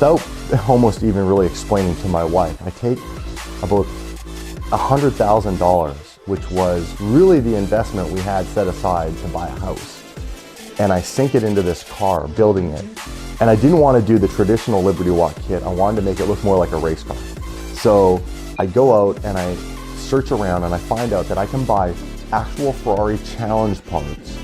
without almost even really explaining to my wife, I take about $100,000, which was really the investment we had set aside to buy a house. And I sink it into this car, building it. And I didn't want to do the traditional Liberty Walk kit. I wanted to make it look more like a race car. So I go out and I search around and I find out that I can buy actual Ferrari Challenge parts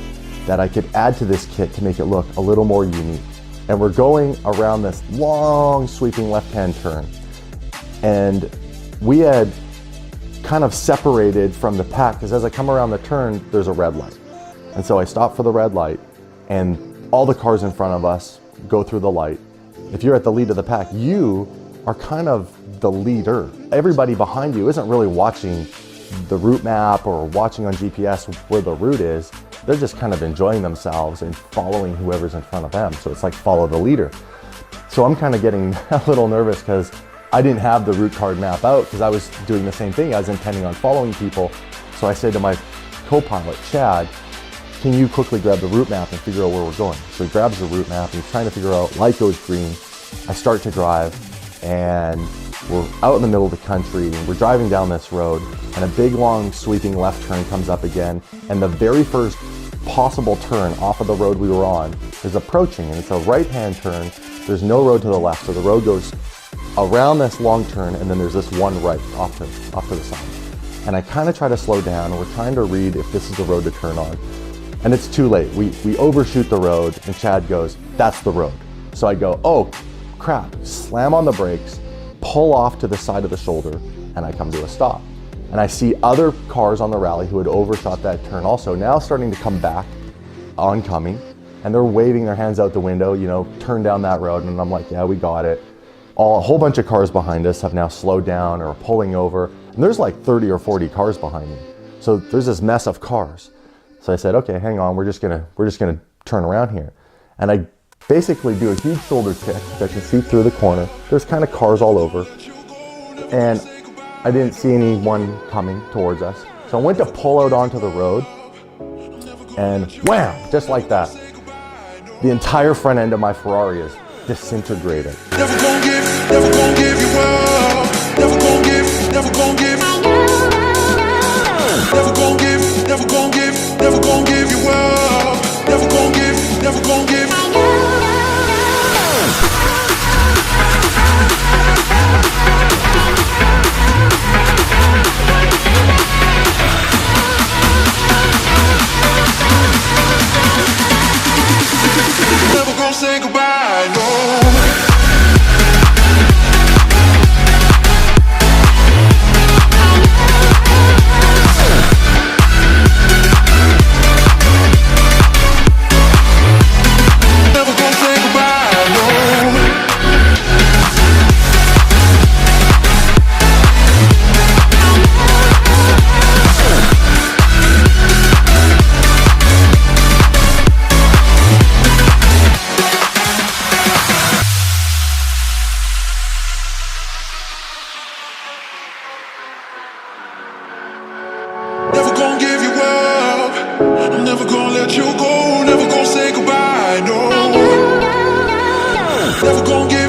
that I could add to this kit to make it look a little more unique. And we're going around this long sweeping left-hand turn. And we had kind of separated from the pack, because as I come around the turn, there's a red light. And so I stop for the red light, and all the cars in front of us go through the light. If you're at the lead of the pack, you are kind of the leader. Everybody behind you isn't really watching the route map or watching on GPS where the route is. They're just kind of enjoying themselves and following whoever's in front of them. So it's like follow the leader. So I'm kind of getting a little nervous because I didn't have the route card map out, because I was doing the same thing. I was intending on following people. So I said to my co-pilot, Chad, can you quickly grab the route map and figure out where we're going? So he grabs the route map and he's trying to figure out, light goes green. I start to drive and we're out in the middle of the country and we're driving down this road and a big long sweeping left turn comes up again, and the very first possible turn off of the road we were on is approaching, and it's a right-hand turn. There's no road to the left, so the road goes around this long turn and then there's this one right off to the side. And I kind of try to slow down and we're trying to read if this is the road to turn on. And it's too late. We overshoot the road and Chad goes, that's the road. So I go, oh crap, slam on the brakes, pull off to the side of the shoulder, and I come to a stop. And I see other cars on the rally who had overshot that turn also now starting to come back, oncoming, and they're waving their hands out the window, you know, turn down that road. And I'm like, yeah, we got it. A whole bunch of cars behind us have now slowed down or are pulling over. And there's like 30 or 40 cars behind me. So there's this mess of cars. So I said, okay, hang on, we're just gonna turn around here. And I basically do a huge shoulder kick that you see through the corner. There's kind of cars all over. And I didn't see anyone coming towards us. So I went to pull out onto the road and wham, just like that. The entire front end of my Ferrari is disintegrated. Never gon' give you up. Never gon' give. Never gon' give you up. Never gon' give. Never gon' say goodbye, no. Never gonna give you up. I'm never gonna let you go. Never gonna say goodbye, no. Never gonna give